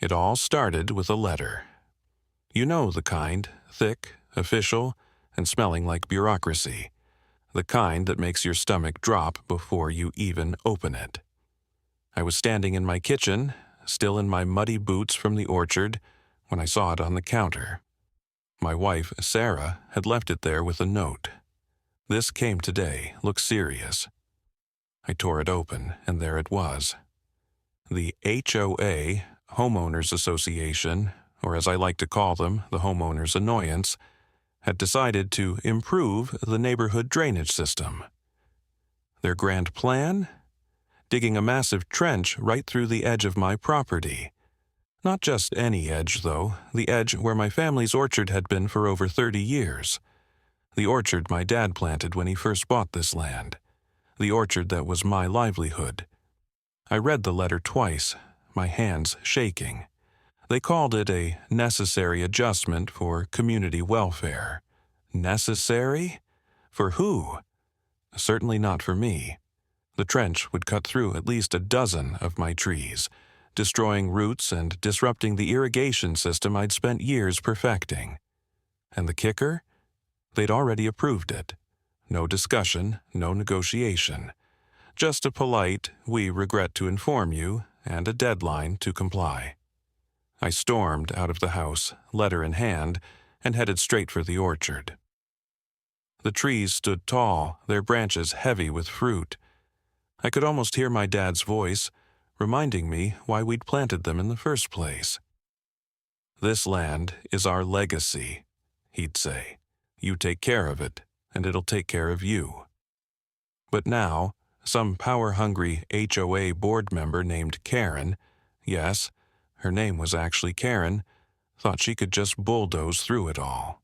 It all started with a letter. You know the kind, thick, official, and smelling like bureaucracy. The kind that makes your stomach drop before you even open it. I was standing in my kitchen, still in my muddy boots from the orchard, when I saw it on the counter. My wife, Sarah, had left it there with a note. This came today, looked serious. I tore it open, and there it was. The HOA, Homeowners Association, or as I like to call them, the Homeowners Annoyance, had decided to improve the neighborhood drainage system. Their grand plan? Digging a massive trench right through the edge of my property. Not just any edge, though, the edge where my family's orchard had been for over 30 years. The orchard my dad planted when he first bought this land. The orchard that was my livelihood. I read the letter twice, my hands shaking. They called it a necessary adjustment for community welfare. Necessary? For who? Certainly not for me. The trench would cut through at least a dozen of my trees, destroying roots and disrupting the irrigation system I'd spent years perfecting. And the kicker? They'd already approved it. No discussion, no negotiation. Just a polite, "we regret to inform you," and a deadline to comply. I stormed out of the house, letter in hand, and headed straight for the orchard. The trees stood tall, their branches heavy with fruit. I could almost hear my dad's voice, reminding me why we'd planted them in the first place. "This land is our legacy," he'd say. "You take care of it, and it'll take care of you." But now, some power-hungry HOA board member named Karen, yes, her name was actually Karen, thought she could just bulldoze through it all.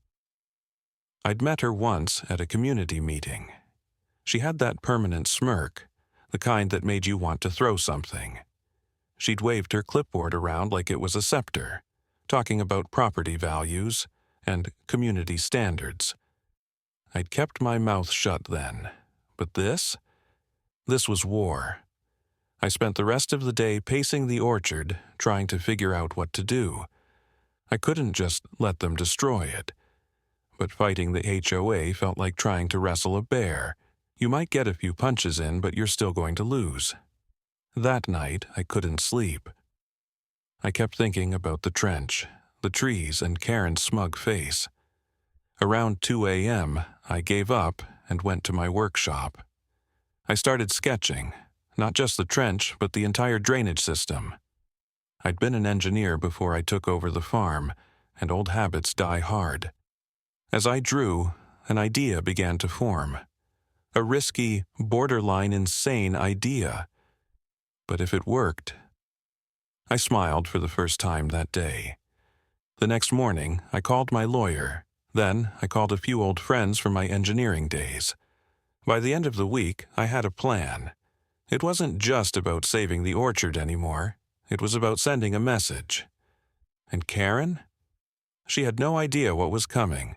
I'd met her once at a community meeting. She had that permanent smirk, the kind that made you want to throw something. She'd waved her clipboard around like it was a scepter, talking about property values and community standards. I'd kept my mouth shut then, but this was war. I spent the rest of the day pacing the orchard, trying to figure out what to do. I couldn't just let them destroy it. But fighting the HOA felt like trying to wrestle a bear. You might get a few punches in, but you're still going to lose. That night, I couldn't sleep. I kept thinking about the trench, the trees, and Karen's smug face. Around 2 a.m., I gave up and went to my workshop. I started sketching, not just the trench, but the entire drainage system. I'd been an engineer before I took over the farm, and old habits die hard. As I drew, an idea began to form. A risky, borderline insane idea. But if it worked... I smiled for the first time that day. The next morning, I called my lawyer. Then, I called a few old friends from my engineering days. By the end of the week, I had a plan. It wasn't just about saving the orchard anymore. It was about sending a message. And Karen? She had no idea what was coming.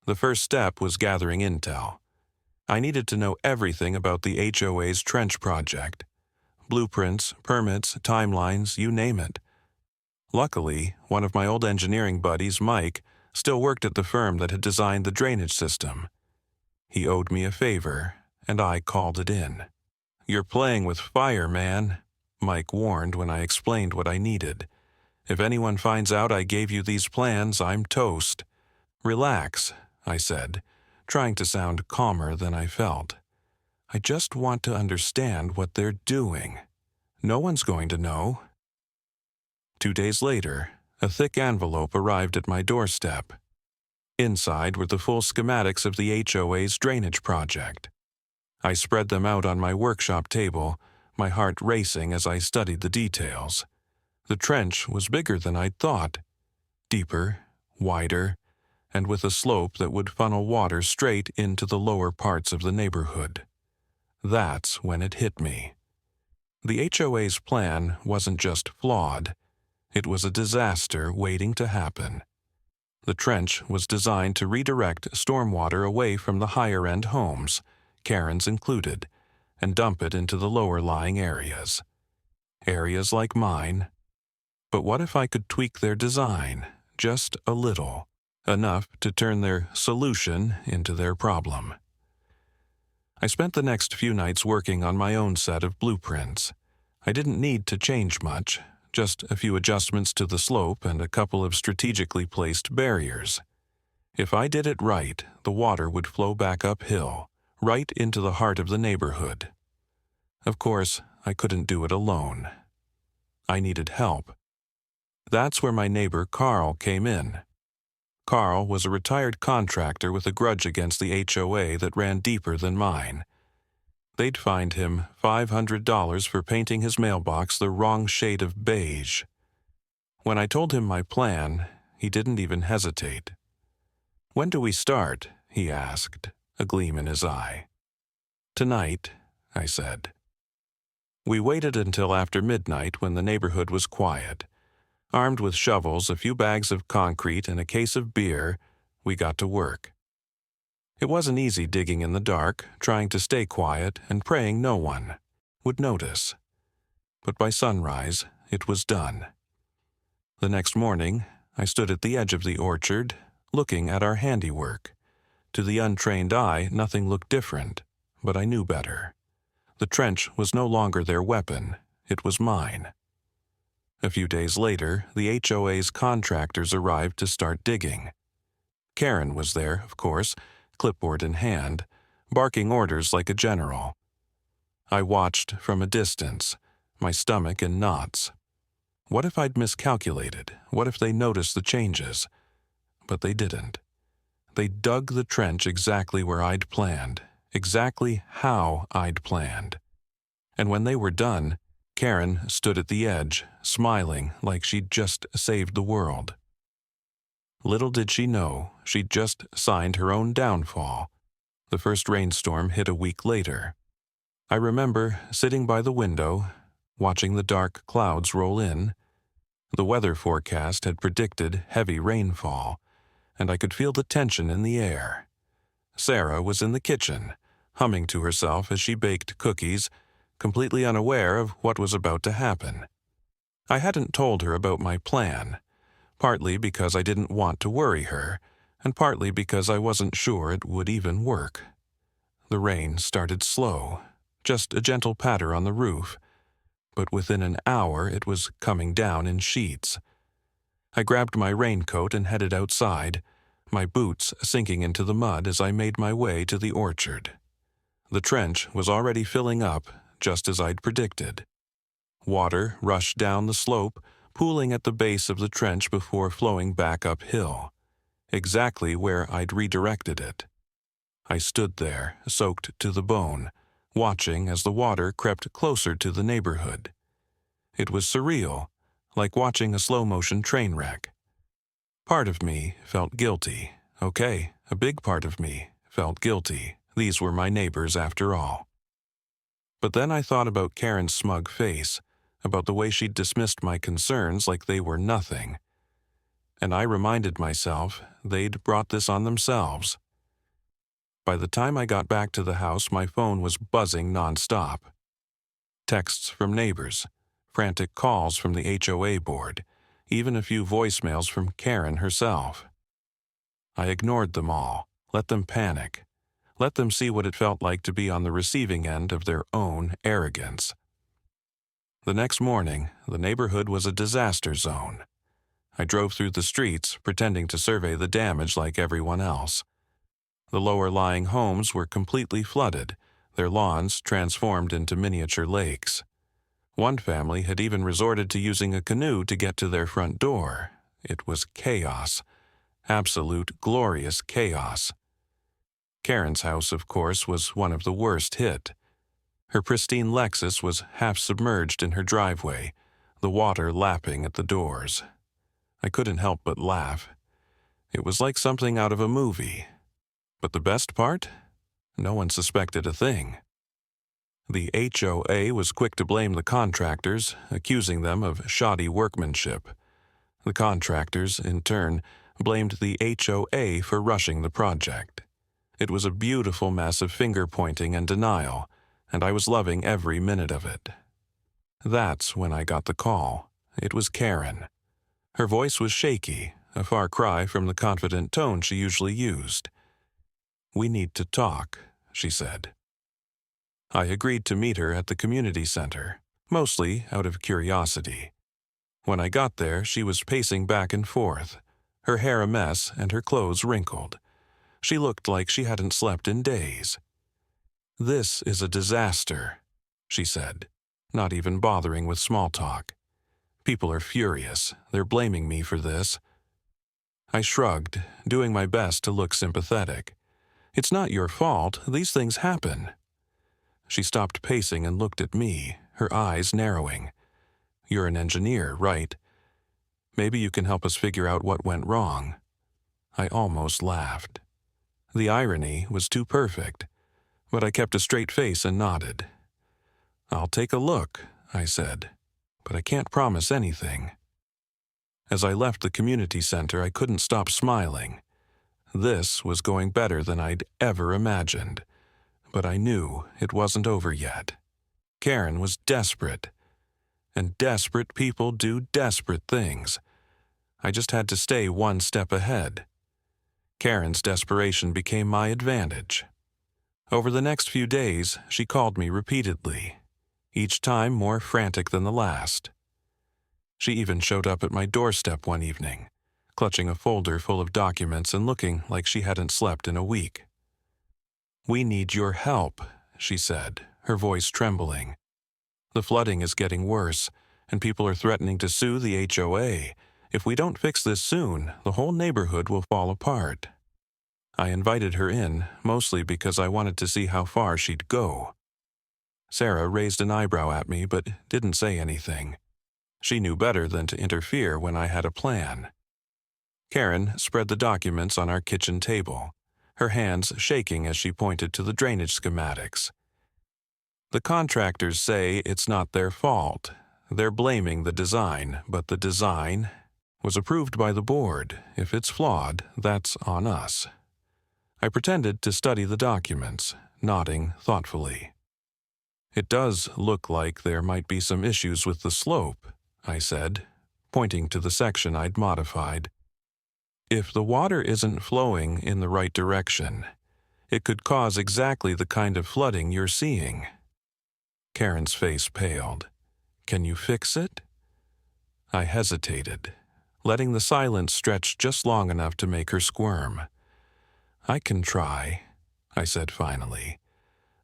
The first step was gathering intel. I needed to know everything about the HOA's trench project. Blueprints, permits, timelines, you name it. Luckily, one of my old engineering buddies, Mike, still worked at the firm that had designed the drainage system. He owed me a favor, and I called it in. "You're playing with fire, man," Mike warned when I explained what I needed. "If anyone finds out I gave you these plans, I'm toast." "Relax," I said, trying to sound calmer than I felt. "I just want to understand what they're doing. No one's going to know." 2 days later, a thick envelope arrived at my doorstep. Inside were the full schematics of the HOA's drainage project. I spread them out on my workshop table, my heart racing as I studied the details. The trench was bigger than I'd thought. Deeper, wider, and with a slope that would funnel water straight into the lower parts of the neighborhood. That's when it hit me. The HOA's plan wasn't just flawed. It was a disaster waiting to happen. The trench was designed to redirect stormwater away from the higher-end homes, Karen's included, and dump it into the lower-lying areas. Areas like mine. But what if I could tweak their design, just a little, enough to turn their solution into their problem? I spent the next few nights working on my own set of blueprints. I didn't need to change much, just a few adjustments to the slope and a couple of strategically placed barriers. If I did it right, the water would flow back uphill, right into the heart of the neighborhood. Of course, I couldn't do it alone. I needed help. That's where my neighbor Carl came in. Carl was a retired contractor with a grudge against the HOA that ran deeper than mine. They'd fined him $500 for painting his mailbox the wrong shade of beige. When I told him my plan, he didn't even hesitate. "When do we start?" he asked, a gleam in his eye. "Tonight," I said. We waited until after midnight when the neighborhood was quiet. Armed with shovels, a few bags of concrete, and a case of beer, we got to work. It wasn't easy digging in the dark, trying to stay quiet and praying no one would notice. But by sunrise, it was done. The next morning, I stood at the edge of the orchard, looking at our handiwork. To the untrained eye, nothing looked different, but I knew better. The trench was no longer their weapon, it was mine. A few days later, the HOA's contractors arrived to start digging. Karen was there, of course, clipboard in hand, barking orders like a general. I watched from a distance, my stomach in knots. What if I'd miscalculated? What if they noticed the changes? But they didn't. They dug the trench exactly where I'd planned, exactly how I'd planned. And when they were done, Karen stood at the edge, smiling like she'd just saved the world. Little did she know, she'd just signed her own downfall. The first rainstorm hit a week later. I remember sitting by the window, watching the dark clouds roll in. The weather forecast had predicted heavy rainfall, and I could feel the tension in the air. Sarah was in the kitchen, humming to herself as she baked cookies, completely unaware of what was about to happen. I hadn't told her about my plan, partly because I didn't want to worry her, and partly because I wasn't sure it would even work. The rain started slow, just a gentle patter on the roof, but within an hour it was coming down in sheets. I grabbed my raincoat and headed outside, my boots sinking into the mud as I made my way to the orchard. The trench was already filling up, just as I'd predicted. Water rushed down the slope, pooling at the base of the trench before flowing back uphill, exactly where I'd redirected it. I stood there, soaked to the bone, watching as the water crept closer to the neighborhood. It was surreal, like watching a slow-motion train wreck. Part of me felt guilty. Okay, a big part of me felt guilty. These were my neighbors after all. But then I thought about Karen's smug face, about the way she'd dismissed my concerns like they were nothing. And I reminded myself they'd brought this on themselves. By the time I got back to the house, my phone was buzzing nonstop. Texts from neighbors, frantic calls from the HOA board, even a few voicemails from Karen herself. I ignored them all, let them panic, let them see what it felt like to be on the receiving end of their own arrogance. The next morning, the neighborhood was a disaster zone. I drove through the streets, pretending to survey the damage like everyone else. The lower-lying homes were completely flooded, their lawns transformed into miniature lakes. One family had even resorted to using a canoe to get to their front door. It was chaos. Absolute, glorious chaos. Karen's house, of course, was one of the worst hit. Her pristine Lexus was half submerged in her driveway, the water lapping at the doors. I couldn't help but laugh. It was like something out of a movie. But the best part? No one suspected a thing. The HOA was quick to blame the contractors, accusing them of shoddy workmanship. The contractors, in turn, blamed the HOA for rushing the project. It was a beautiful mess of finger-pointing and denial, and I was loving every minute of it. That's when I got the call, It was Karen. Her voice was shaky, a far cry from the confident tone she usually used. "We need to talk," she said. I agreed to meet her at the community center, mostly out of curiosity. When I got there, she was pacing back and forth, her hair a mess and her clothes wrinkled. She looked like she hadn't slept in days. "This is a disaster," she said, not even bothering with small talk. "People are furious. They're blaming me for this." I shrugged, doing my best to look sympathetic. "It's not your fault. These things happen." She stopped pacing and looked at me, her eyes narrowing. "You're an engineer, right? Maybe you can help us figure out what went wrong." I almost laughed. The irony was too perfect, but I kept a straight face and nodded. "I'll take a look," I said, "but I can't promise anything." As I left the community center, I couldn't stop smiling. This was going better than I'd ever imagined, but I knew it wasn't over yet. Karen was desperate, and desperate people do desperate things. I just had to stay one step ahead. Karen's desperation became my advantage. Over the next few days, she called me repeatedly, each time more frantic than the last. She even showed up at my doorstep one evening, clutching a folder full of documents and looking like she hadn't slept in a week. "We need your help," she said, her voice trembling. "The flooding is getting worse, and people are threatening to sue the HOA. If we don't fix this soon, the whole neighborhood will fall apart." I invited her in, mostly because I wanted to see how far she'd go. Sarah raised an eyebrow at me but didn't say anything. She knew better than to interfere when I had a plan. Karen spread the documents on our kitchen table, her hands shaking as she pointed to the drainage schematics. "The contractors say it's not their fault. They're blaming the design, but the design was approved by the board. If it's flawed, that's on us." I pretended to study the documents, nodding thoughtfully. "It does look like there might be some issues with the slope," I said, pointing to the section I'd modified. "If the water isn't flowing in the right direction, it could cause exactly the kind of flooding you're seeing." Karen's face paled. "Can you fix it?" I hesitated, letting the silence stretch just long enough to make her squirm. "I can try," I said finally,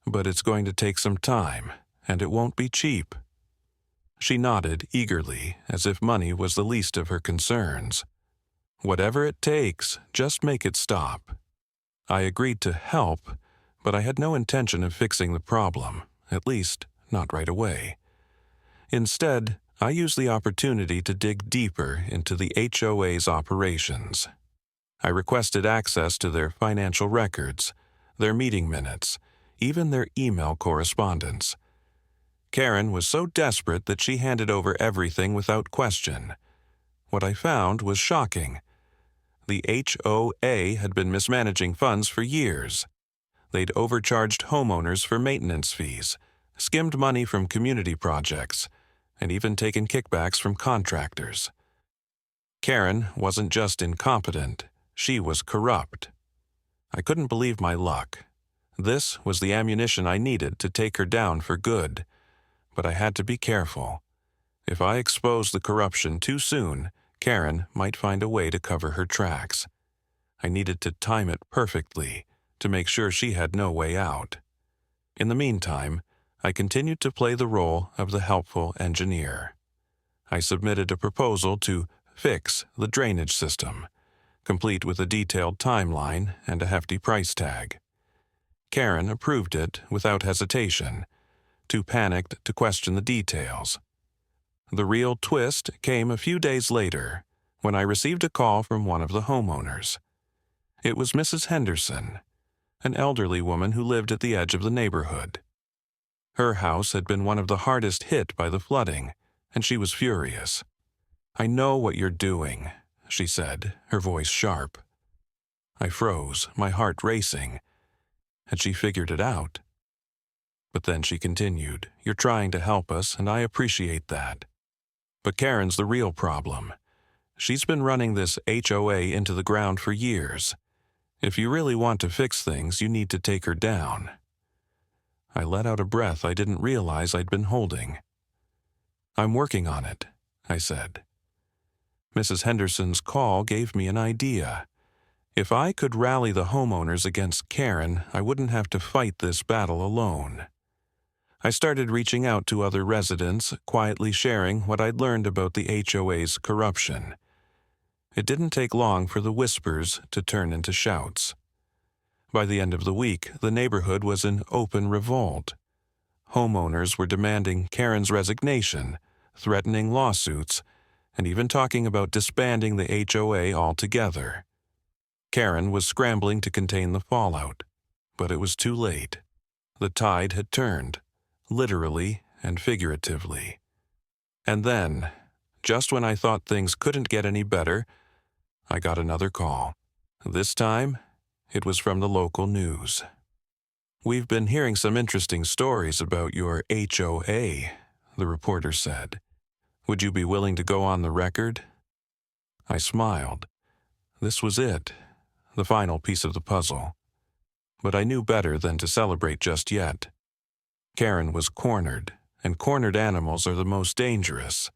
"but it's going to take some time, and it won't be cheap." She nodded eagerly, as if money was the least of her concerns. "Whatever it takes, just make it stop." I agreed to help, but I had no intention of fixing the problem, at least not right away. Instead, I used the opportunity to dig deeper into the HOA's operations. I requested access to their financial records, their meeting minutes, even their email correspondence. Karen was so desperate that she handed over everything without question. What I found was shocking. The HOA had been mismanaging funds for years. They'd overcharged homeowners for maintenance fees, skimmed money from community projects, and even taken kickbacks from contractors. Karen wasn't just incompetent, she was corrupt. I couldn't believe my luck. This was the ammunition I needed to take her down for good, but I had to be careful. If I exposed the corruption too soon, Karen might find a way to cover her tracks. I needed to time it perfectly to make sure she had no way out. In the meantime, I continued to play the role of the helpful engineer. I submitted a proposal to fix the drainage system, complete with a detailed timeline and a hefty price tag. Karen approved it without hesitation, too panicked to question the details. The real twist came a few days later, when I received a call from one of the homeowners. It was Mrs. Henderson, an elderly woman who lived at the edge of the neighborhood. Her house had been one of the hardest hit by the flooding, and she was furious. "I know what you're doing," she said, her voice sharp. I froze, my heart racing. Had she figured it out? But then she continued, "You're trying to help us, and I appreciate that. But Karen's the real problem. She's been running this HOA into the ground for years. If you really want to fix things, you need to take her down." I let out a breath I didn't realize I'd been holding. "I'm working on it," I said. Mrs. Henderson's call gave me an idea. If I could rally the homeowners against Karen, I wouldn't have to fight this battle alone. I started reaching out to other residents, quietly sharing what I'd learned about the HOA's corruption. It didn't take long for the whispers to turn into shouts. By the end of the week, the neighborhood was in open revolt. Homeowners were demanding Karen's resignation, threatening lawsuits, and even talking about disbanding the HOA altogether. Karen was scrambling to contain the fallout, but it was too late. The tide had turned, literally and figuratively. And then, just when I thought things couldn't get any better, I got another call. This time, it was from the local news. "We've been hearing some interesting stories about your HOA," the reporter said. "Would you be willing to go on the record?" I smiled. This was it, the final piece of the puzzle. But I knew better than to celebrate just yet. Karen was cornered, and cornered animals are the most dangerous.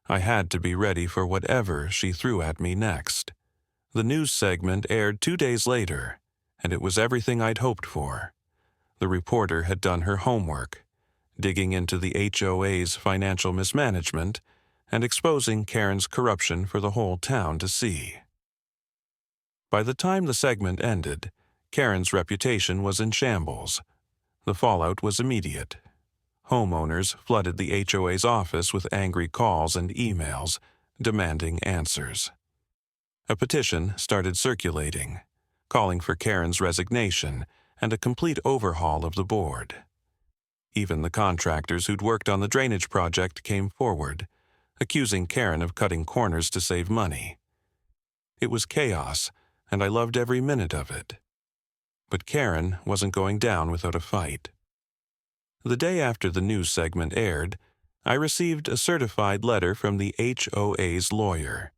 I had to be ready for whatever she threw at me next. The news segment aired 2 days later, and it was everything I'd hoped for. The reporter had done her homework, digging into the HOA's financial mismanagement and exposing Karen's corruption for the whole town to see. By the time the segment ended, Karen's reputation was in shambles. The fallout was immediate. Homeowners flooded the HOA's office with angry calls and emails, demanding answers. A petition started circulating, calling for Karen's resignation and a complete overhaul of the board. Even the contractors who'd worked on the drainage project came forward, accusing Karen of cutting corners to save money. It was chaos, and I loved every minute of it. But Karen wasn't going down without a fight. The day after the news segment aired, I received a certified letter from the HOA's lawyer.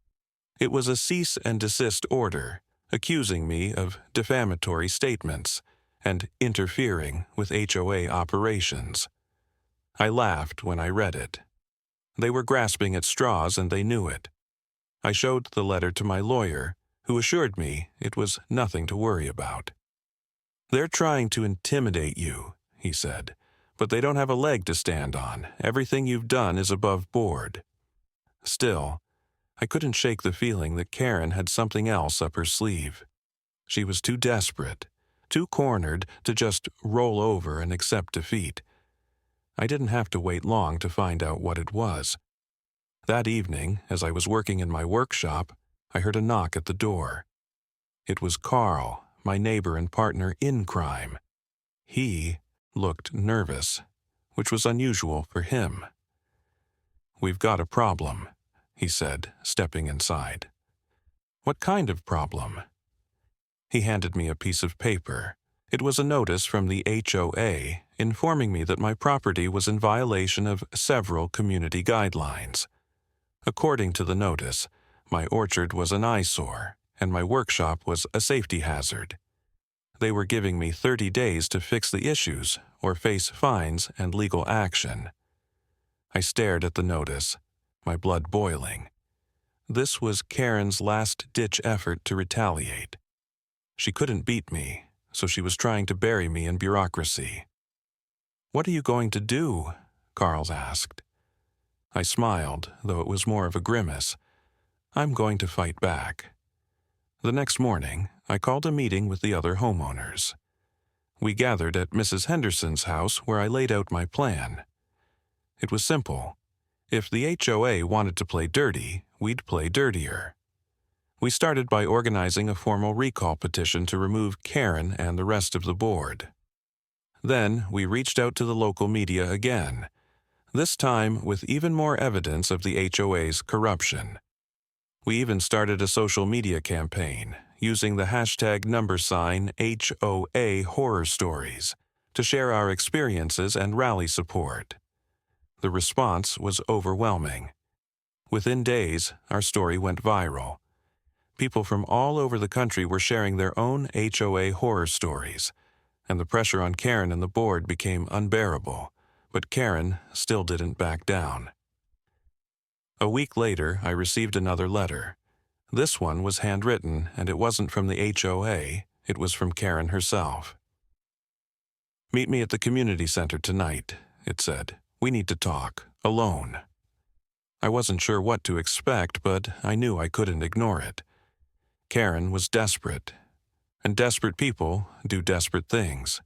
It was a cease and desist order, accusing me of defamatory statements and interfering with HOA operations. I laughed when I read it. They were grasping at straws and they knew it. I showed the letter to my lawyer, who assured me it was nothing to worry about. "They're trying to intimidate you," he said, "but they don't have a leg to stand on. Everything you've done is above board." Still, I couldn't shake the feeling that Karen had something else up her sleeve. She was too desperate, too cornered to just roll over and accept defeat. I didn't have to wait long to find out what it was. That evening, as I was working in my workshop, I heard a knock at the door. It was Carl, my neighbor and partner in crime. He looked nervous, which was unusual for him. "We've got a problem," he said, stepping inside. "What kind of problem?" He handed me a piece of paper. It was a notice from the HOA informing me that my property was in violation of several community guidelines. According to the notice, my orchard was an eyesore, and my workshop was a safety hazard. They were giving me 30 days to fix the issues or face fines and legal action. I stared at the notice, my blood boiling. This was Karen's last-ditch effort to retaliate. She couldn't beat me, so she was trying to bury me in bureaucracy. "What are you going to do?" Carl asked. I smiled, though it was more of a grimace. "I'm going to fight back." The next morning, I called a meeting with the other homeowners. We gathered at Mrs. Henderson's house where I laid out my plan. It was simple. If the HOA wanted to play dirty, we'd play dirtier. We started by organizing a formal recall petition to remove Karen and the rest of the board. Then we reached out to the local media again, this time with even more evidence of the HOA's corruption. We even started a social media campaign using the hashtag #HOA Horror Stories to share our experiences and rally support. The response was overwhelming. Within days, our story went viral. People from all over the country were sharing their own HOA horror stories, and the pressure on Karen and the board became unbearable, but Karen still didn't back down. A week later, I received another letter. This one was handwritten, and it wasn't from the HOA, it was from Karen herself. "Meet me at the community center tonight," it said. "We need to talk, alone." I wasn't sure what to expect, but I knew I couldn't ignore it. Karen was desperate, and desperate people do desperate things.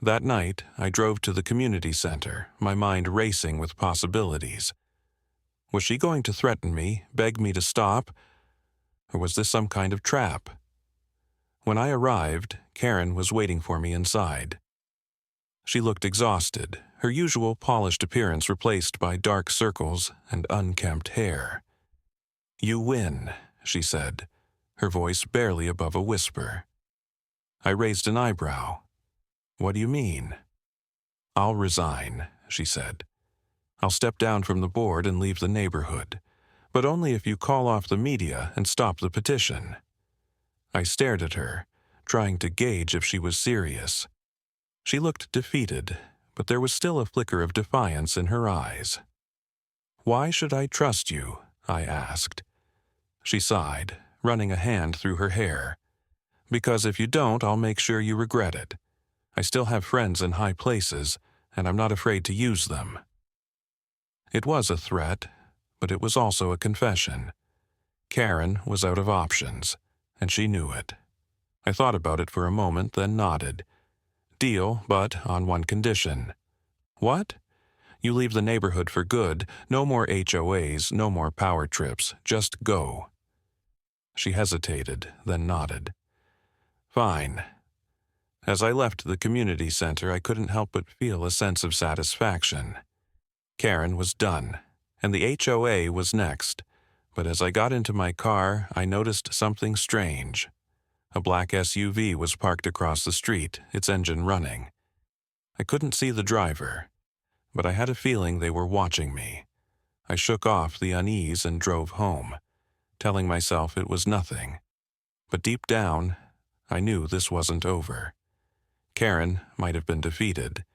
That night, I drove to the community center, my mind racing with possibilities. Was she going to threaten me, beg me to stop, or was this some kind of trap? When I arrived, Karen was waiting for me inside. She looked exhausted, her usual polished appearance replaced by dark circles and unkempt hair. "You win," she said, her voice barely above a whisper. I raised an eyebrow. "What do you mean?" "I'll resign," she said. "I'll step down from the board and leave the neighborhood, but only if you call off the media and stop the petition." I stared at her, trying to gauge if she was serious. She looked defeated, but there was still a flicker of defiance in her eyes. "Why should I trust you?" I asked. She sighed, running a hand through her hair. "Because if you don't, I'll make sure you regret it. I still have friends in high places, and I'm not afraid to use them." It was a threat, but it was also a confession. Karen was out of options, and she knew it. I thought about it for a moment, then nodded. "Deal, but on one condition." "What?" "You leave the neighborhood for good, no more HOAs, no more power trips, just go." She hesitated, then nodded. "Fine." As I left the community center, I couldn't help but feel a sense of satisfaction. Karen was done, and the HOA was next, but as I got into my car, I noticed something strange. A black SUV was parked across the street, its engine running. I couldn't see the driver, but I had a feeling they were watching me. I shook off the unease and drove home, telling myself it was nothing. But deep down, I knew this wasn't over. Karen might have been defeated,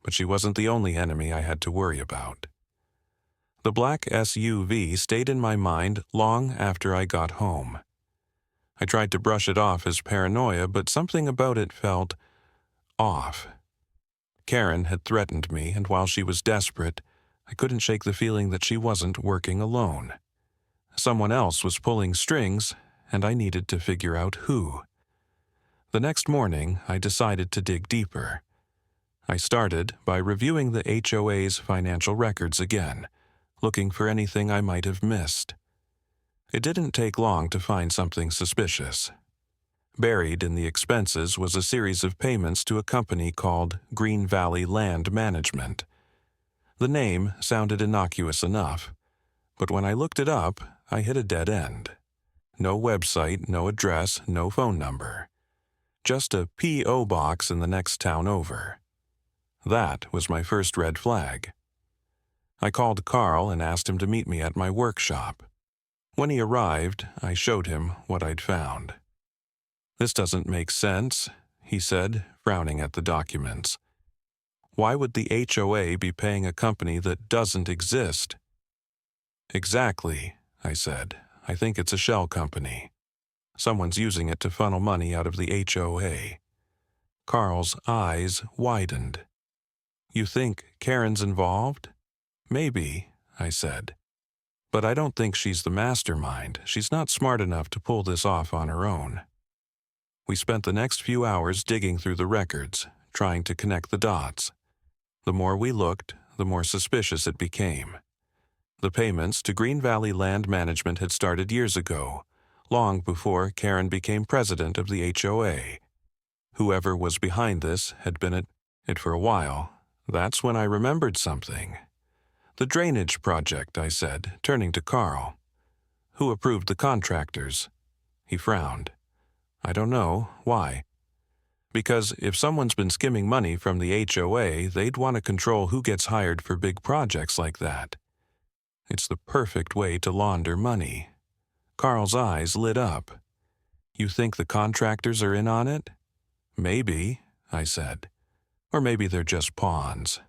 but she wasn't the only enemy I had to worry about. The black SUV stayed in my mind long after I got home. I tried to brush it off as paranoia, but something about it felt off. Karen had threatened me, and while she was desperate, I couldn't shake the feeling that she wasn't working alone. Someone else was pulling strings, and I needed to figure out who. The next morning, I decided to dig deeper. I started by reviewing the HOA's financial records again, looking for anything I might have missed. It didn't take long to find something suspicious. Buried in the expenses was a series of payments to a company called Green Valley Land Management. The name sounded innocuous enough, but when I looked it up, I hit a dead end. No website, no address, no phone number. Just a P.O. box in the next town over. That was my first red flag. I called Carl and asked him to meet me at my workshop. When he arrived, I showed him what I'd found. "This doesn't make sense," he said, frowning at the documents. "Why would the HOA be paying a company that doesn't exist?" "Exactly," I said. "I think it's a shell company. Someone's using it to funnel money out of the HOA." Carl's eyes widened. "You think Karen's involved?" "Maybe," I said. "But I don't think she's the mastermind. She's not smart enough to pull this off on her own." We spent the next few hours digging through the records, trying to connect the dots. The more we looked, the more suspicious it became. The payments to Green Valley Land Management had started years ago, long before Karen became president of the HOA. Whoever was behind this had been at it for a while. That's when I remembered something. "The drainage project," I said, turning to Carl. "Who approved the contractors?" He frowned. "I don't know. Why?" "Because if someone's been skimming money from the HOA, they'd want to control who gets hired for big projects like that." It's the perfect way to launder money. Carl's eyes lit up. You think the contractors are in on it? Maybe, I said. Or maybe they're just pawns.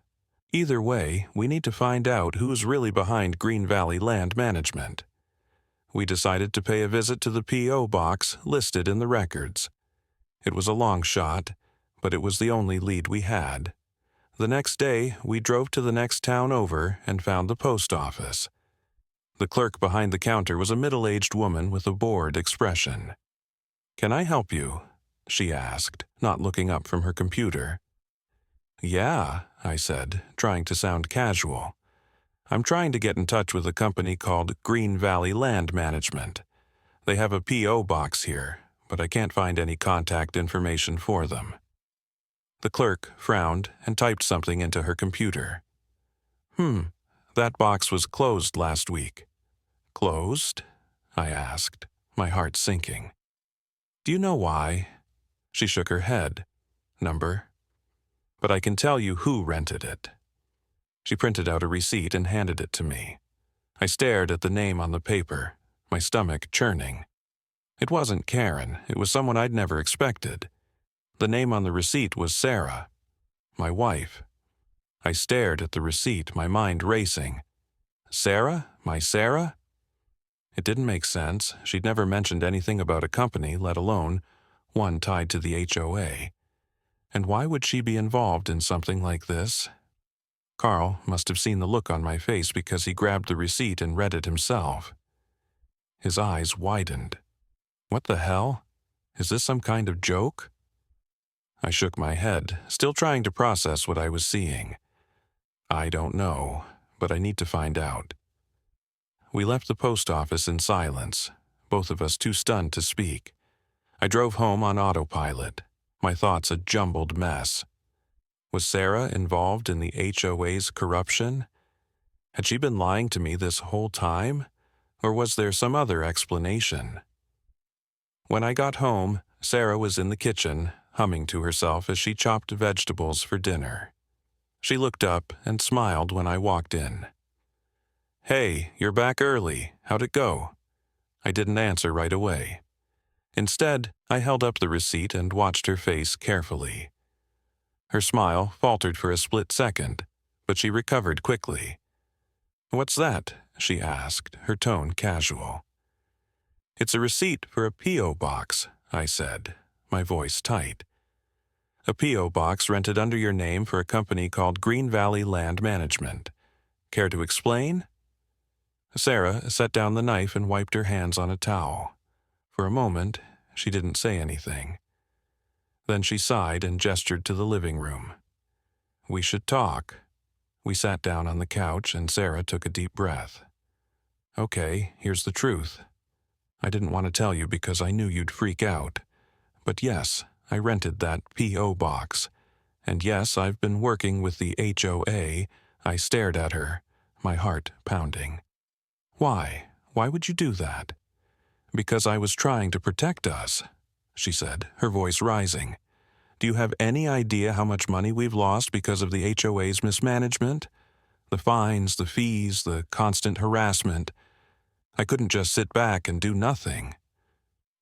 Either way, we need to find out who's really behind Green Valley Land Management. We decided to pay a visit to the P.O. box listed in the records. It was a long shot, but it was the only lead we had. The next day, we drove to the next town over and found the post office. The clerk behind the counter was a middle-aged woman with a bored expression. "Can I help you?" she asked, not looking up from her computer. "Yeah," I said, trying to sound casual. "I'm trying to get in touch with a company called Green Valley Land Management. They have a P.O. box here, but I can't find any contact information for them." The clerk frowned and typed something into her computer. That box was closed last week." "Closed?" I asked, my heart sinking. "Do you know why?" She shook her head. "Number? But I can tell you who rented it." She printed out a receipt and handed it to me. I stared at the name on the paper, my stomach churning. It wasn't Karen, it was someone I'd never expected. The name on the receipt was Sarah, my wife. I stared at the receipt, my mind racing. Sarah? My Sarah? It didn't make sense. She'd never mentioned anything about a company, let alone one tied to the HOA. And why would she be involved in something like this? Carl must have seen the look on my face because he grabbed the receipt and read it himself. His eyes widened. What the hell? Is this some kind of joke? I shook my head, still trying to process what I was seeing. I don't know, but I need to find out. We left the post office in silence, both of us too stunned to speak. I drove home on autopilot, my thoughts a jumbled mess. Was Sarah involved in the HOA's corruption? Had she been lying to me this whole time? Or was there some other explanation? When I got home, Sarah was in the kitchen, humming to herself as she chopped vegetables for dinner. She looked up and smiled when I walked in. "Hey, you're back early. How'd it go?" I didn't answer right away. Instead, I held up the receipt and watched her face carefully. Her smile faltered for a split second, but she recovered quickly. "What's that?" she asked, her tone casual. "It's a receipt for a P.O. box," I said, my voice tight. "A P.O. box rented under your name for a company called Green Valley Land Management. Care to explain?" Sarah set down the knife and wiped her hands on a towel. For a moment, she didn't say anything. Then she sighed and gestured to the living room. "We should talk." We sat down on the couch and Sarah took a deep breath. "Okay, here's the truth. I didn't want to tell you because I knew you'd freak out. But yes, I rented that P.O. box. And yes, I've been working with the HOA." I stared at her, my heart pounding. "Why? Why would you do that?" "Because I was trying to protect us," she said, her voice rising. "Do you have any idea how much money we've lost because of the HOA's mismanagement? The fines, the fees, the constant harassment. I couldn't just sit back and do nothing."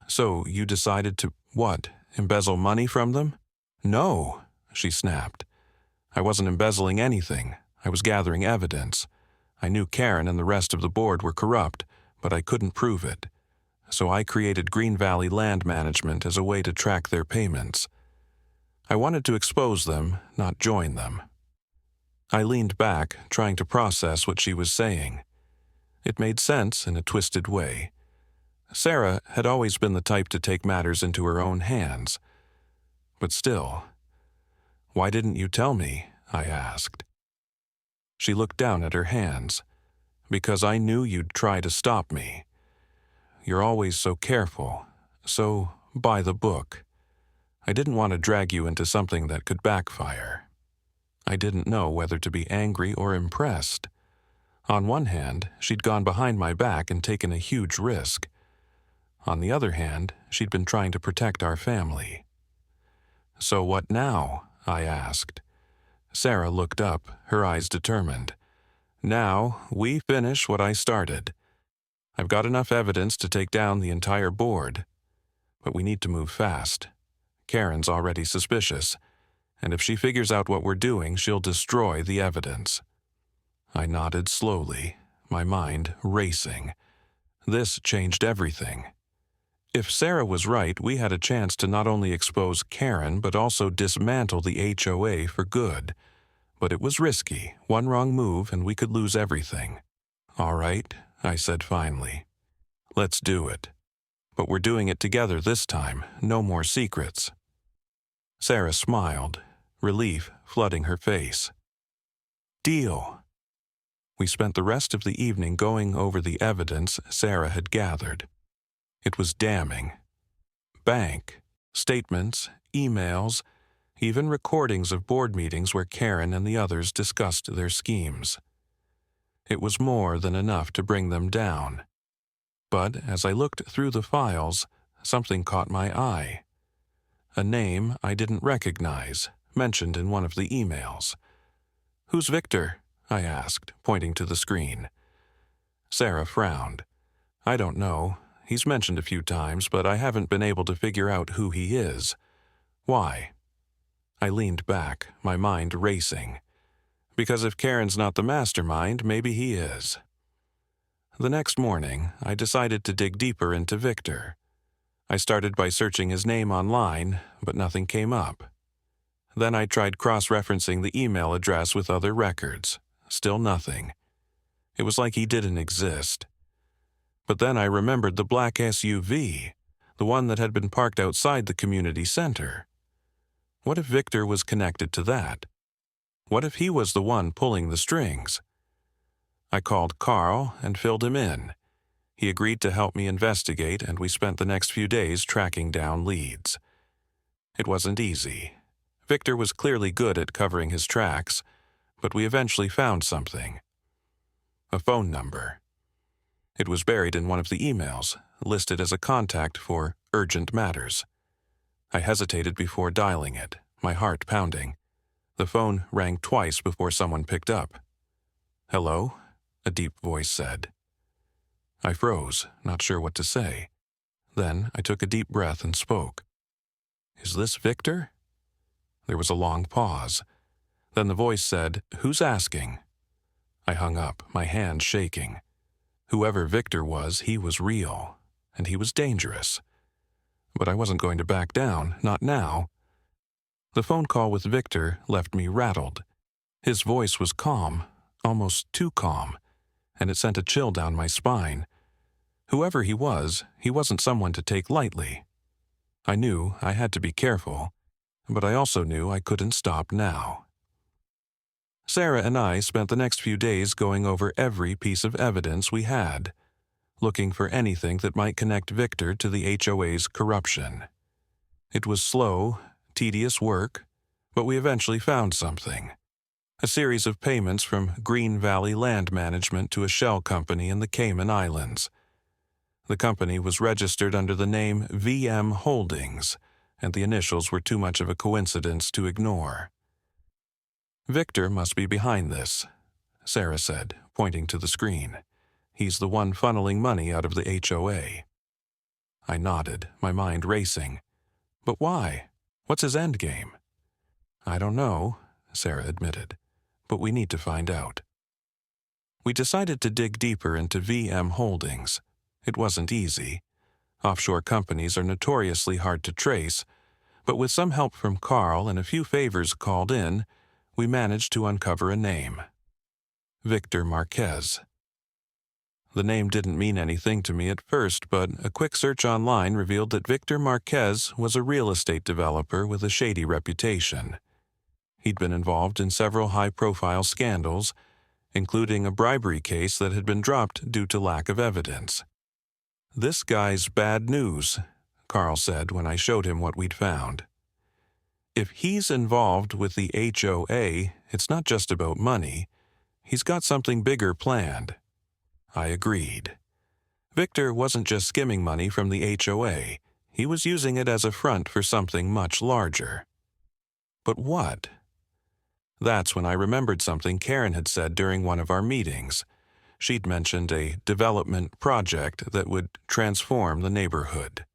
"So you decided to, what, embezzle money from them?" "No," she snapped. "I wasn't embezzling anything. I was gathering evidence. I knew Karen and the rest of the board were corrupt, but I couldn't prove it. So I created Green Valley Land Management as a way to track their payments. I wanted to expose them, not join them." I leaned back, trying to process what she was saying. It made sense in a twisted way. Sarah had always been the type to take matters into her own hands. But still, "Why didn't you tell me?" I asked. She looked down at her hands. "Because I knew you'd try to stop me. You're always so careful, so by the book. I didn't want to drag you into something that could backfire." I didn't know whether to be angry or impressed. On one hand, she'd gone behind my back and taken a huge risk. On the other hand, she'd been trying to protect our family. "So what now?" I asked. Sarah looked up, her eyes determined. Now, we finish what I started. I've got enough evidence to take down the entire board. But we need to move fast. Karen's already suspicious, and if she figures out what we're doing, she'll destroy the evidence. I nodded slowly, my mind racing. This changed everything. If Sarah was right, we had a chance to not only expose Karen, but also dismantle the HOA for good. But it was risky. One wrong move and we could lose everything. All right, I said finally. Let's do it. But we're doing it together this time. No more secrets. Sarah smiled, relief flooding her face. Deal. We spent the rest of the evening going over the evidence Sarah had gathered. It was damning. Bank, statements, emails, even recordings of board meetings where Karen and the others discussed their schemes. It was more than enough to bring them down. But as I looked through the files, something caught my eye. A name I didn't recognize, mentioned in one of the emails. "Who's Victor?" I asked, pointing to the screen. Sarah frowned. "I don't know. He's mentioned a few times, but I haven't been able to figure out who he is. Why?" I leaned back, my mind racing. Because if Karen's not the mastermind, maybe he is. The next morning, I decided to dig deeper into Victor. I started by searching his name online, but nothing came up. Then I tried cross-referencing the email address with other records. Still nothing. It was like he didn't exist. But then I remembered the black SUV, the one that had been parked outside the community center. What if Victor was connected to that? What if he was the one pulling the strings? I called Carl and filled him in. He agreed to help me investigate, and we spent the next few days tracking down leads. It wasn't easy. Victor was clearly good at covering his tracks, but we eventually found something. A phone number. It was buried in one of the emails, listed as a contact for urgent matters. I hesitated before dialing it, my heart pounding. The phone rang twice before someone picked up. "Hello?" a deep voice said. I froze, not sure what to say. Then I took a deep breath and spoke. "Is this Victor?" There was a long pause. Then the voice said, "Who's asking?" I hung up, my hand shaking. Whoever Victor was, he was real, and he was dangerous. But I wasn't going to back down, not now. The phone call with Victor left me rattled. His voice was calm, almost too calm, and it sent a chill down my spine. Whoever he wasn't someone to take lightly. I knew I had to be careful, but I also knew I couldn't stop now. Sarah and I spent the next few days going over every piece of evidence we had, looking for anything that might connect Victor to the HOA's corruption. It was slow, tedious work, but we eventually found something. A series of payments from Green Valley Land Management to a shell company in the Cayman Islands. The company was registered under the name VM Holdings, and the initials were too much of a coincidence to ignore. "Victor must be behind this," Sarah said, pointing to the screen. "He's the one funneling money out of the HOA." I nodded, my mind racing. "But why? What's his endgame?" "I don't know," Sarah admitted, "but we need to find out." We decided to dig deeper into VM Holdings. It wasn't easy. Offshore companies are notoriously hard to trace, but with some help from Carl and a few favors called in, we managed to uncover a name. Victor Marquez. The name didn't mean anything to me at first, but a quick search online revealed that Victor Marquez was a real estate developer with a shady reputation. He'd been involved in several high-profile scandals, including a bribery case that had been dropped due to lack of evidence. "This guy's bad news," Carl said when I showed him what we'd found. "If he's involved with the HOA, it's not just about money. He's got something bigger planned." I agreed. Victor wasn't just skimming money from the HOA. He was using it as a front for something much larger. But what? That's when I remembered something Karen had said during one of our meetings. She'd mentioned a development project that would transform the neighborhood.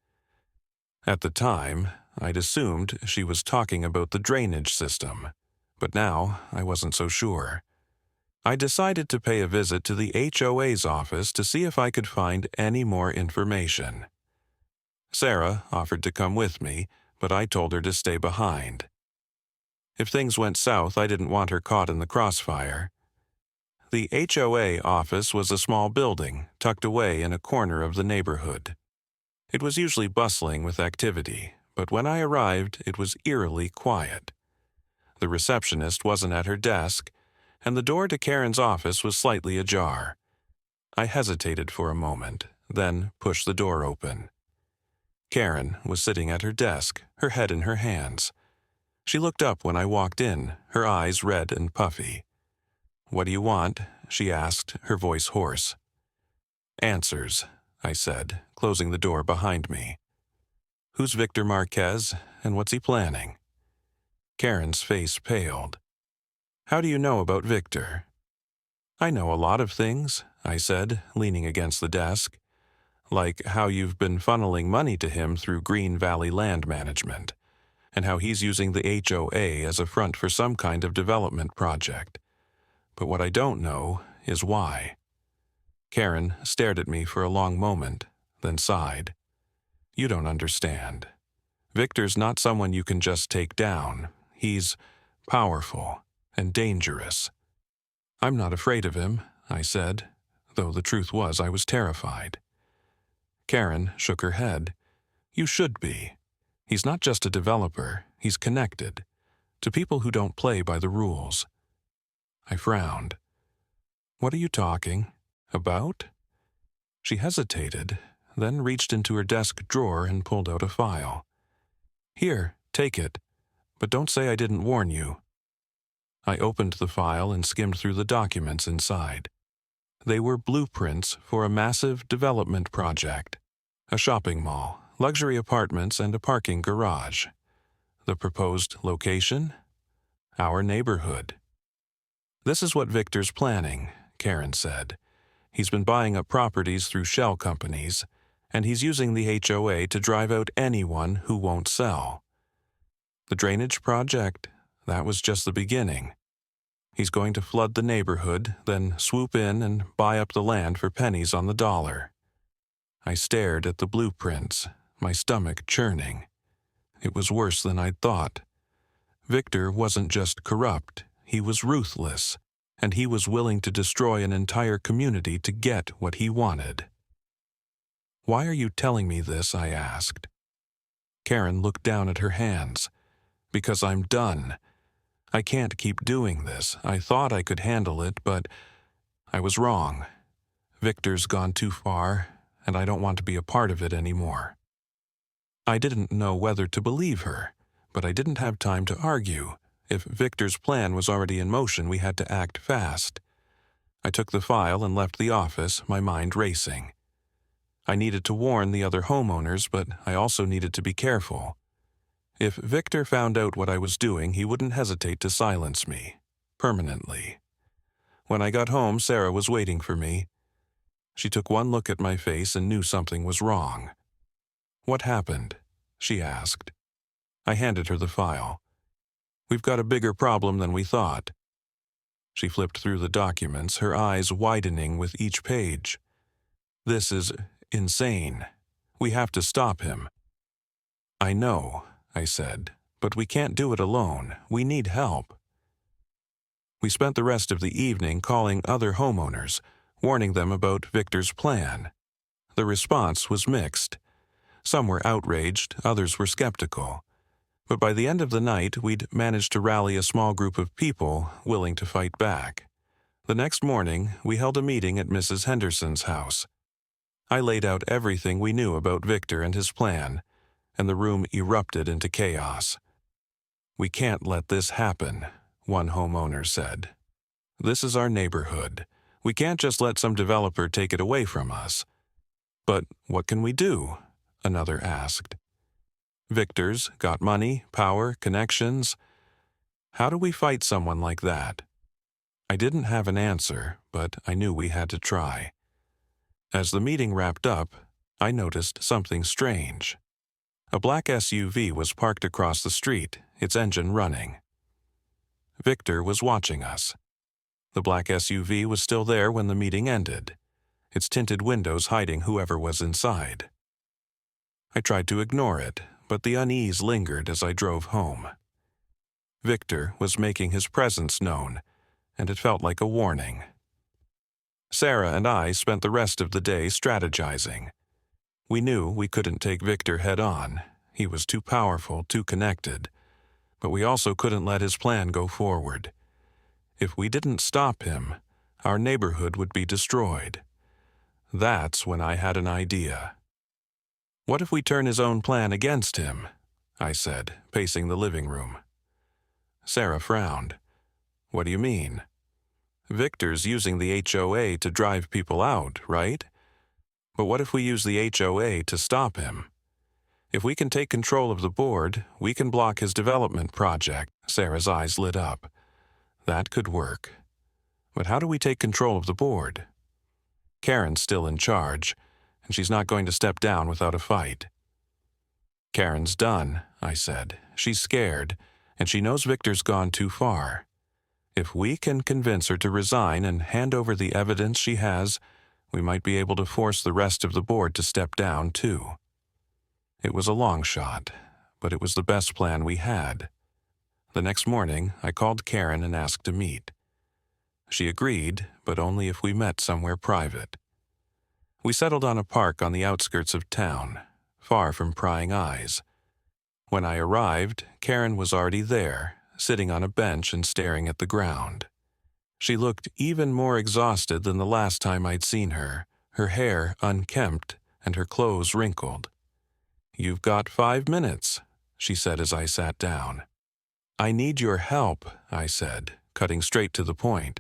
At the time, I'd assumed she was talking about the drainage system, but now I wasn't so sure. I decided to pay a visit to the HOA's office to see if I could find any more information. Sarah offered to come with me, but I told her to stay behind. If things went south, I didn't want her caught in the crossfire. The HOA office was a small building tucked away in a corner of the neighborhood. It was usually bustling with activity, but when I arrived, it was eerily quiet. The receptionist wasn't at her desk, and the door to Karen's office was slightly ajar. I hesitated for a moment, then pushed the door open. Karen was sitting at her desk, her head in her hands. She looked up when I walked in, her eyes red and puffy. "What do you want?" she asked, her voice hoarse. "Answers," I said, closing the door behind me. "Who's Victor Marquez, and what's he planning?" Karen's face paled. "How do you know about Victor?" "I know a lot of things," I said, leaning against the desk. "Like how you've been funneling money to him through Green Valley Land Management, and how he's using the HOA as a front for some kind of development project. But what I don't know is why." Karen stared at me for a long moment, then sighed. "You don't understand. Victor's not someone you can just take down. He's powerful and dangerous." "I'm not afraid of him," I said, though the truth was I was terrified. Karen shook her head. "You should be. He's not just a developer, he's connected to people who don't play by the rules." I frowned. "What are you talking about?" She hesitated, then reached into her desk drawer and pulled out a file. "Here, take it, but don't say I didn't warn you." I opened the file and skimmed through the documents inside. They were blueprints for a massive development project. A shopping mall, luxury apartments, and a parking garage. The proposed location? Our neighborhood. "This is what Victor's planning," Karen said. "He's been buying up properties through shell companies, and he's using the HOA to drive out anyone who won't sell. The drainage project, that was just the beginning. He's going to flood the neighborhood, then swoop in and buy up the land for pennies on the dollar." I stared at the blueprints, my stomach churning. It was worse than I'd thought. Victor wasn't just corrupt, he was ruthless, and he was willing to destroy an entire community to get what he wanted. "Why are you telling me this?" I asked. Karen looked down at her hands. "Because I'm done. I can't keep doing this. I thought I could handle it, but I was wrong. Victor's gone too far, and I don't want to be a part of it anymore." I didn't know whether to believe her, but I didn't have time to argue. If Victor's plan was already in motion, we had to act fast. I took the file and left the office, my mind racing. I needed to warn the other homeowners, but I also needed to be careful. If Victor found out what I was doing, he wouldn't hesitate to silence me, permanently. When I got home, Sarah was waiting for me. She took one look at my face and knew something was wrong. "What happened?" she asked. I handed her the file. "We've got a bigger problem than we thought." She flipped through the documents, her eyes widening with each page. "This is insane. We have to stop him." "I know," I said, "but we can't do it alone. We need help." We spent the rest of the evening calling other homeowners, warning them about Victor's plan. The response was mixed. Some were outraged, others were skeptical. But by the end of the night, we'd managed to rally a small group of people willing to fight back. The next morning, we held a meeting at Mrs. Henderson's house. I laid out everything we knew about Victor and his plan, and the room erupted into chaos. "We can't let this happen," one homeowner said. "This is our neighborhood. We can't just let some developer take it away from us." "But what can we do?" another asked. "Victor's got money, power, connections. How do we fight someone like that? I didn't have an answer, but I knew we had to try. As the meeting wrapped up, I noticed something strange. A black SUV was parked across the street, its engine running. Victor was watching us. The black SUV was still there when the meeting ended, its tinted windows hiding whoever was inside. I tried to ignore it, but the unease lingered as I drove home. Victor was making his presence known, and it felt like a warning. Sarah and I spent the rest of the day strategizing. We knew we couldn't take Victor head-on. He was too powerful, too connected. But we also couldn't let his plan go forward. If we didn't stop him, our neighborhood would be destroyed. That's when I had an idea. What if we turn his own plan against him? I said, pacing the living room. Sarah frowned. What do you mean? Victor's using the HOA to drive people out, right? But what if we use the HOA to stop him? If we can take control of the board, we can block his development project. Sarah's eyes lit up. That could work. But how do we take control of the board? Karen's still in charge, and she's not going to step down without a fight. Karen's done, I said. She's scared, and she knows Victor's gone too far. If we can convince her to resign and hand over the evidence she has, we might be able to force the rest of the board to step down, too. It was a long shot, but it was the best plan we had. The next morning, I called Karen and asked to meet. She agreed, but only if we met somewhere private. We settled on a park on the outskirts of town, far from prying eyes. When I arrived, Karen was already there, sitting on a bench and staring at the ground. She looked even more exhausted than the last time I'd seen her, her hair unkempt and her clothes wrinkled. "You've got 5 minutes," she said as I sat down. "I need your help," I said, cutting straight to the point.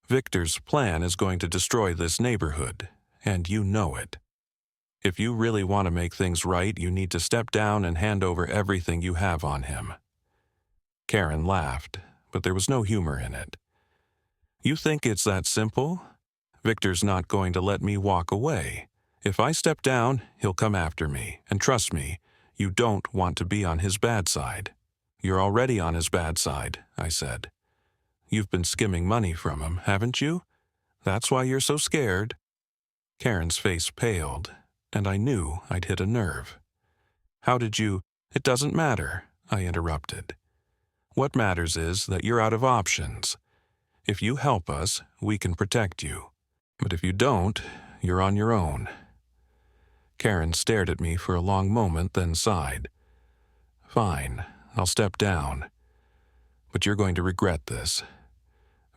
"Victor's plan is going to destroy this neighborhood, and you know it. If you really want to make things right, you need to step down and hand over everything you have on him." Karen laughed, but there was no humor in it. "You think it's that simple? Victor's not going to let me walk away. If I step down, he'll come after me, and trust me, you don't want to be on his bad side." "You're already on his bad side," I said. "You've been skimming money from him, haven't you? That's why you're so scared." Karen's face paled, and I knew I'd hit a nerve. "How did you—" "It doesn't matter," I interrupted. "What matters is that you're out of options. If you help us, we can protect you. But if you don't, you're on your own." Karen stared at me for a long moment, then sighed. "Fine, I'll step down. But you're going to regret this.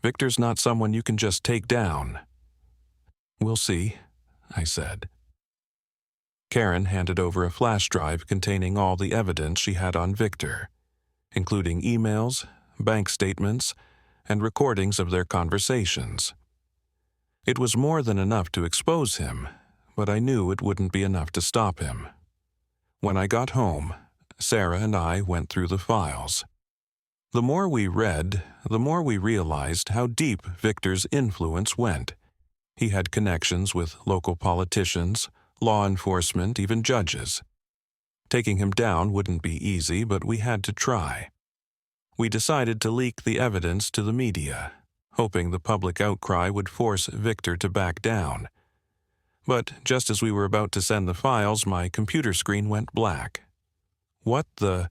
Victor's not someone you can just take down." "We'll see," I said. Karen handed over a flash drive containing all the evidence she had on Victor, including emails, bank statements, and recordings of their conversations. It was more than enough to expose him, but I knew it wouldn't be enough to stop him. When I got home, Sarah and I went through the files. The more we read, the more we realized how deep Victor's influence went. He had connections with local politicians, law enforcement, even judges. Taking him down wouldn't be easy, but we had to try. We decided to leak the evidence to the media, hoping the public outcry would force Victor to back down. But just as we were about to send the files, my computer screen went black. "What the—"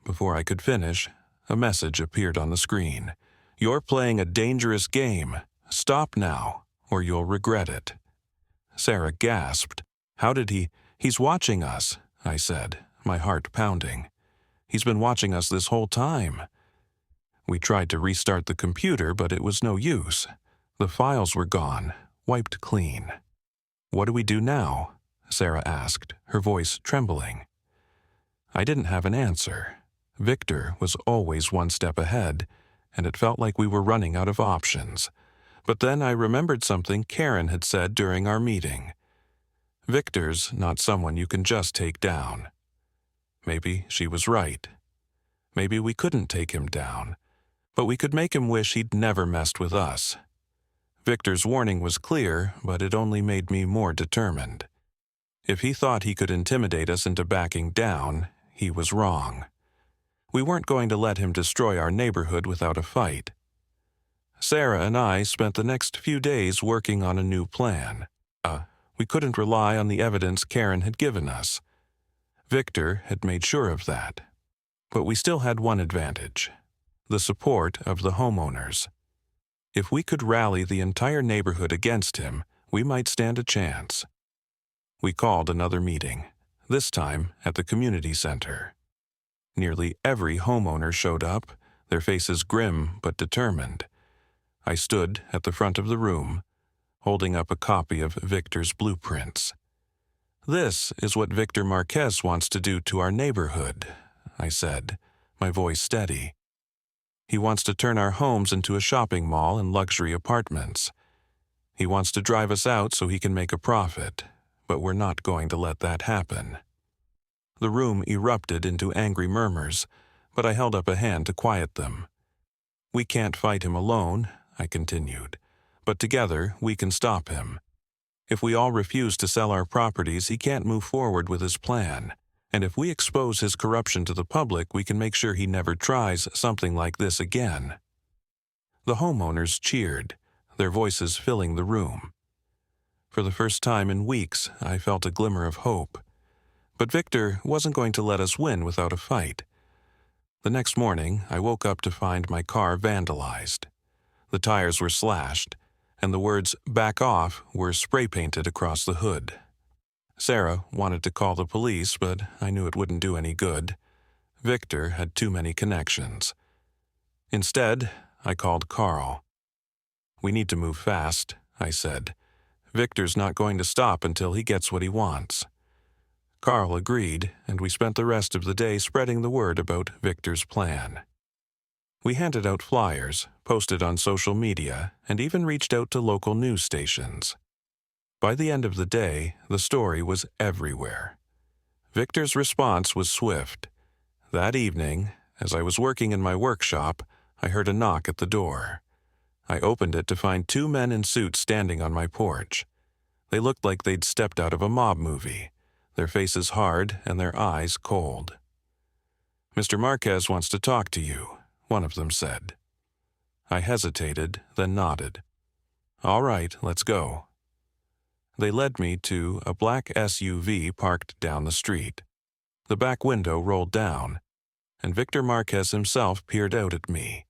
Before I could finish, a message appeared on the screen. "You're playing a dangerous game. Stop now, or you'll regret it." Sarah gasped. "How did he—" "He's watching us," I said, my heart pounding. "He's been watching us this whole time." We tried to restart the computer, but it was no use. The files were gone, wiped clean. "What do we do now?" Sarah asked, her voice trembling. I didn't have an answer. Victor was always one step ahead, and it felt like we were running out of options. But then I remembered something Karen had said during our meeting. Victor's not someone you can just take down. Maybe she was right. Maybe we couldn't take him down, but we could make him wish he'd never messed with us. Victor's warning was clear, but it only made me more determined. If he thought he could intimidate us into backing down, he was wrong. We weren't going to let him destroy our neighborhood without a fight. Sarah and I spent the next few days working on a new plan. We couldn't rely on the evidence Karen had given us. Victor had made sure of that. But we still had one advantage: the support of the homeowners. If we could rally the entire neighborhood against him, we might stand a chance. We called another meeting, this time at the community center. Nearly every homeowner showed up, their faces grim but determined. I stood at the front of the room, holding up a copy of Victor's blueprints. "This is what Victor Marquez wants to do to our neighborhood," I said, my voice steady. "He wants to turn our homes into a shopping mall and luxury apartments. He wants to drive us out so he can make a profit, but we're not going to let that happen." The room erupted into angry murmurs, but I held up a hand to quiet them. "We can't fight him alone," I continued, "but together we can stop him. If we all refuse to sell our properties, he can't move forward with his plan. And if we expose his corruption to the public, we can make sure he never tries something like this again." The homeowners cheered, their voices filling the room. For the first time in weeks, I felt a glimmer of hope. But Victor wasn't going to let us win without a fight. The next morning, I woke up to find my car vandalized. The tires were slashed, and the words "back off" were spray-painted across the hood. Sarah wanted to call the police, but I knew it wouldn't do any good. Victor had too many connections. Instead, I called Carl. "We need to move fast," I said. "Victor's not going to stop until he gets what he wants." Carl agreed, and we spent the rest of the day spreading the word about Victor's plan. We handed out flyers, posted on social media, and even reached out to local news stations. By the end of the day, the story was everywhere. Victor's response was swift. That evening, as I was working in my workshop, I heard a knock at the door. I opened it to find two men in suits standing on my porch. They looked like they'd stepped out of a mob movie, their faces hard and their eyes cold. "Mr. Marquez wants to talk to you," one of them said. I hesitated, then nodded. "All right, let's go." They led me to a black SUV parked down the street. The back window rolled down, and Victor Marquez himself peered out at me.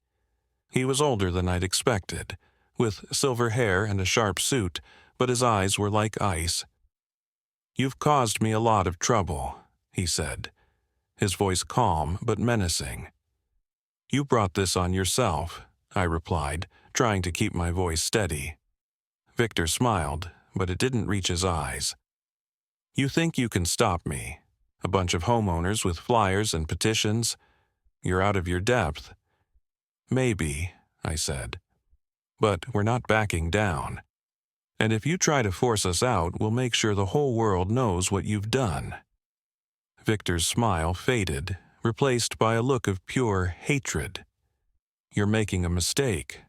He was older than I'd expected, with silver hair and a sharp suit, but his eyes were like ice. "You've caused me a lot of trouble," he said, his voice calm but menacing. "You brought this on yourself," I replied, trying to keep my voice steady. Victor smiled, but it didn't reach his eyes. "You think you can stop me? A bunch of homeowners with flyers and petitions? You're out of your depth." "Maybe," I said. "But we're not backing down. And if you try to force us out, we'll make sure the whole world knows what you've done." Victor's smile faded, replaced by a look of pure hatred. "You're making a mistake."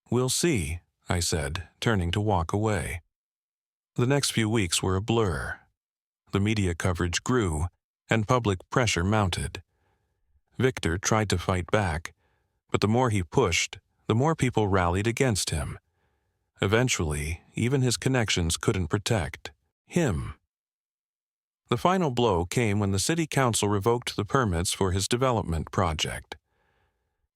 "We'll see," I said, turning to walk away. The next few weeks were a blur. The media coverage grew, and public pressure mounted. Victor tried to fight back, but the more he pushed, the more people rallied against him. Eventually, even his connections couldn't protect him. The final blow came when the city council revoked the permits for his development project.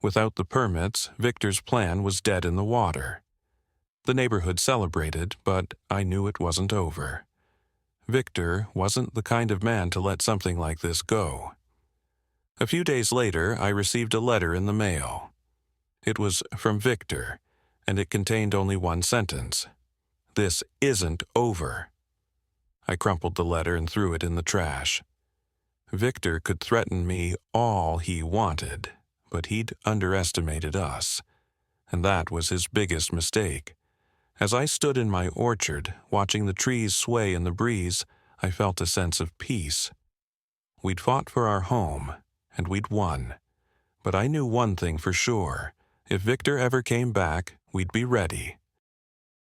Without the permits, Victor's plan was dead in the water. The neighborhood celebrated, but I knew it wasn't over. Victor wasn't the kind of man to let something like this go. A few days later, I received a letter in the mail. It was from Victor, and it contained only one sentence: "This isn't over." I crumpled the letter and threw it in the trash. Victor could threaten me all he wanted, but he'd underestimated us, and that was his biggest mistake. As I stood in my orchard, watching the trees sway in the breeze, I felt a sense of peace. We'd fought for our home, and we'd won. But I knew one thing for sure. If Victor ever came back, we'd be ready.